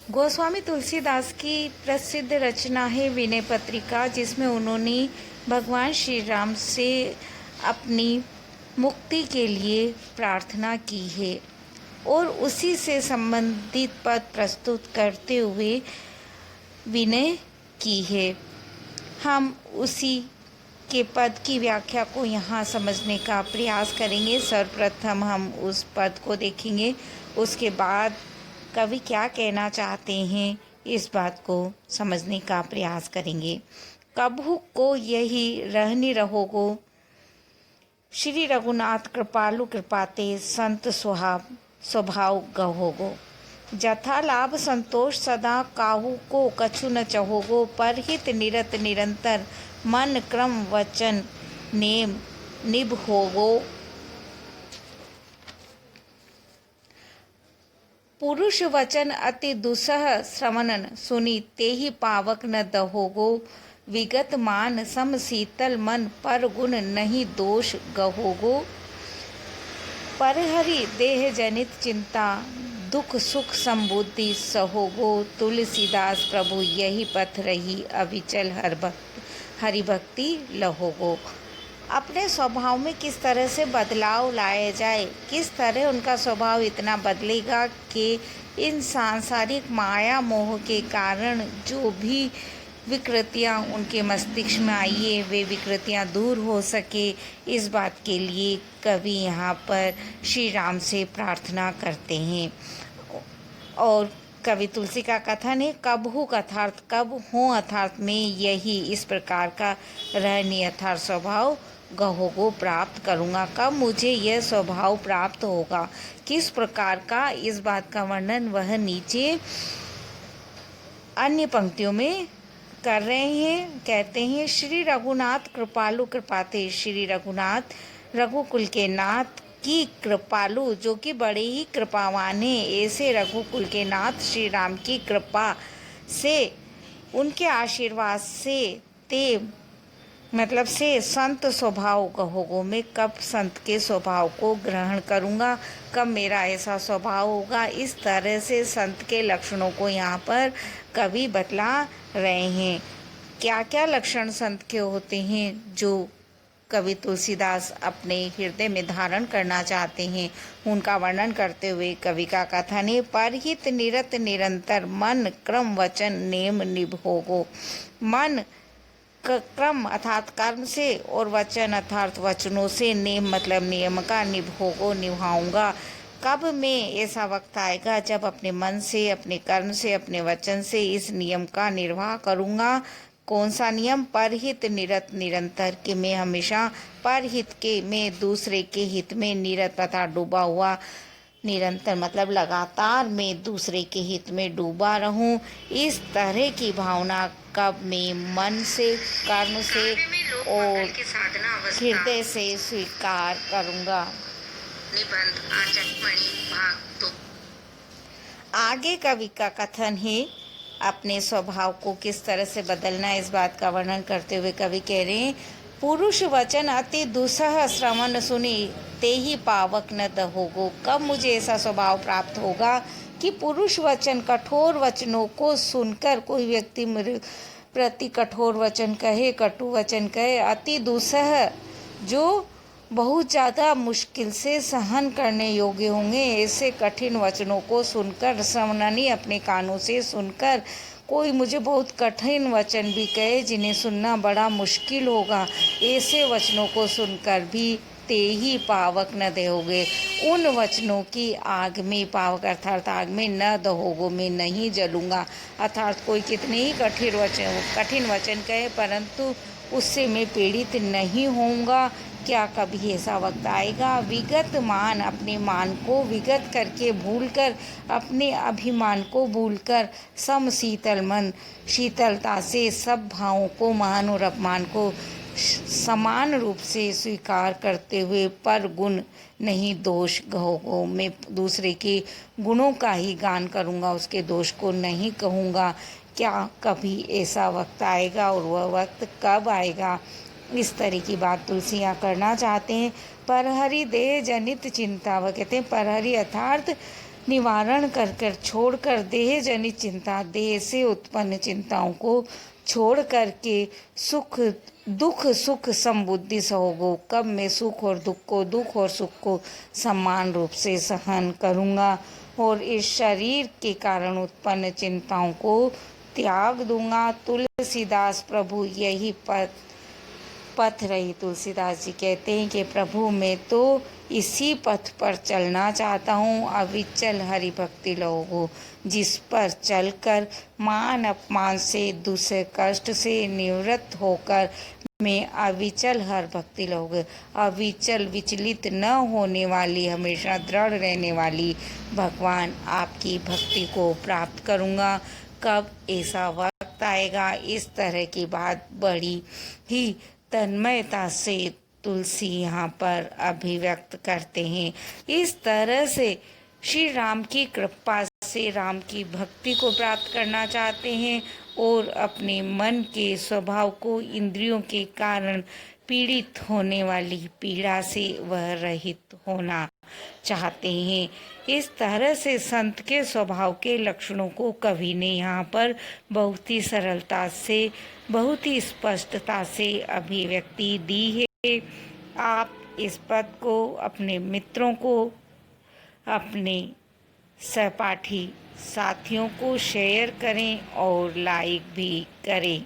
गोस्वामी तुलसीदास की प्रसिद्ध रचना है विनय पत्रिका, जिसमें उन्होंने भगवान श्री राम से अपनी मुक्ति के लिए प्रार्थना की है और उसी से संबंधित पद प्रस्तुत करते हुए विनय की है। हम उसी के पद की व्याख्या को यहाँ समझने का प्रयास करेंगे। सर्वप्रथम हम उस पद को देखेंगे, उसके बाद कवि क्या कहना चाहते हैं इस बात को समझने का प्रयास करेंगे। कबहू को यही रहनी रहोगो, श्री रघुनाथ कृपालु कृपाते संत स्वभाव गहोगो। जथा लाभ संतोष सदा काहू को कछु न चहोगो, परहित निरत निरंतर मन क्रम वचन नेम निभ होगो। पुरुष वचन अति दुसह श्रवणन सुनी, तेहि पावक न दहोगो। विगत मान सम शीतल मन, पर गुण नहीं दोष गहोगो। परहरि देह जनित चिंता, दुख सुख संबुद्धि सहोगो। तुलसीदास प्रभु यही पथ रही, अविचल हरिभक्ति लहोगो। अपने स्वभाव में किस तरह से बदलाव लाया जाए, किस तरह उनका स्वभाव इतना बदलेगा कि इन सांसारिक माया मोह के कारण जो भी विकृतियाँ उनके मस्तिष्क में आई है वे विकृतियाँ दूर हो सके। इस बात के लिए कवि यहाँ पर श्री राम से प्रार्थना करते हैं। और कवि तुलसी का कथन है, कब हूँ अर्थात कब हूँ अर्थात में यही इस प्रकार का रहनी अर्थात स्वभाव गहोगो प्राप्त करूँगा। कब मुझे यह स्वभाव प्राप्त होगा, किस प्रकार का, इस बात का वर्णन वह नीचे अन्य पंक्तियों में कर रहे हैं। कहते हैं, श्री रघुनाथ कृपालु कृपाते, श्री रघुनाथ रघुकुल के नाथ की कृपालु जो कि बड़े ही कृपावान हैं, ऐसे रघुकुल के नाथ श्री राम की कृपा से, उनके आशीर्वाद से, ते मतलब से संत स्वभाव कहोगो। मैं कब संत के स्वभाव को ग्रहण करूँगा, कब मेरा ऐसा स्वभाव होगा। इस तरह से संत के लक्षणों को यहाँ पर कवि बतला रहे हैं। क्या क्या लक्षण संत के होते हैं जो कवि तुलसीदास अपने हृदय में धारण करना चाहते हैं, उनका वर्णन करते हुए कवि का कथन है, परहित निरत निरंतर मन क्रम वचन नेम निभोगो। मन क्रम अर्थात कर्म से और वचन अर्थात वचनों से, नेम मतलब नियम का, निभोगो निभाऊंगा। कब में ऐसा वक्त आएगा जब अपने मन से, अपने कर्म से, अपने वचन से इस नियम का निर्वाह करूंगा। कौन सा नियम? परहित निरत निरंतर, कि मैं हमेशा परहित के, मैं दूसरे के हित में, निरत तथा डूबा हुआ, निरंतर मतलब लगातार मैं दूसरे के हित में डूबा रहूं। इस तरह की भावना कब मैं मन से, कर्म से और हृदय से स्वीकार करूंगा। निबंध आचकमणि भाग 2। आगे कवि का कथन है, अपने स्वभाव को किस तरह से बदलना है इस बात का वर्णन करते हुए कवि कह रहे हैं, पुरुष वचन अति दुसह श्रवण सुनी, तेहि पावक न दहोगो। कब मुझे ऐसा स्वभाव प्राप्त होगा कि पुरुष वचन, कठोर वचनों को सुनकर कोई व्यक्ति मेरे प्रति कठोर वचन कहे, कटु वचन कहे, अति दुसह जो बहुत ज़्यादा मुश्किल से सहन करने योग्य होंगे, ऐसे कठिन वचनों को सुनकर, श्रवणानी अपने कानों से सुनकर, कोई मुझे बहुत कठिन वचन भी कहे जिन्हें सुनना बड़ा मुश्किल होगा, ऐसे वचनों को सुनकर भी ते ही पावक न दहोगे, उन वचनों की आग में, पावक अर्थात आग में, न दहोगो मैं नहीं जलूँगा। अर्थात कोई कितने ही कठिन वचन कहे परंतु उससे मैं पीड़ित नहीं होऊंगा। क्या कभी ऐसा वक्त आएगा? विगत मान, अपने मान को विगत करके भूलकर, अपने अभिमान को भूलकर, सम शीतल मन, शीतलता से सब भावों को, मान और अपमान को समान रूप से स्वीकार करते हुए, पर गुण नहीं दोष गहोगो, मैं दूसरे के गुणों का ही गान करूँगा, उसके दोष को नहीं कहूँगा। क्या कभी ऐसा वक्त आएगा और वह वक्त कब आएगा? इस तरह की बात तुलसी यहाँ करना चाहते हैं। परहरि देह जनित चिंता, वह कहते हैं परहरि अर्थात निवारण कर कर छोड़कर देह जनित चिंता, देह से उत्पन्न चिंताओं को छोड़ करके दुख सुख समबुद्धि सहोगो। कब मैं सुख और दुख और सुख को समान रूप से सहन करूँगा और इस शरीर के कारण उत्पन्न चिंताओं को त्याग दूंगा। तुलसीदास प्रभु यही पथ रही। तुलसीदास जी कहते हैं कि प्रभु मैं तो इसी पथ पर चलना चाहता हूँ। अविचल हरि भक्ति लोगो, जिस पर चलकर मान अपमान से दूसरे कष्ट से निवृत्त होकर मैं अविचल हर भक्ति लोग, अविचल विचलित न होने वाली, हमेशा दृढ़ रहने वाली भगवान आपकी भक्ति को प्राप्त करूँगा। कब ऐसा वक्त आएगा? इस तरह की बात बड़ी ही तन्मयता से तुलसी यहाँ पर अभिव्यक्त करते हैं। इस तरह से श्री राम की कृपा से राम की भक्ति को प्राप्त करना चाहते हैं और अपने मन के स्वभाव को इंद्रियों के कारण पीड़ित होने वाली पीड़ा से वह रहित होना चाहते हैं। इस तरह से संत के स्वभाव के लक्षणों को कवि ने यहाँ पर बहुत ही सरलता से, बहुत ही स्पष्टता से अभिव्यक्ति दी है। आप इस पद को अपने मित्रों को, अपने सहपाठी साथियों को शेयर करें और लाइक भी करें।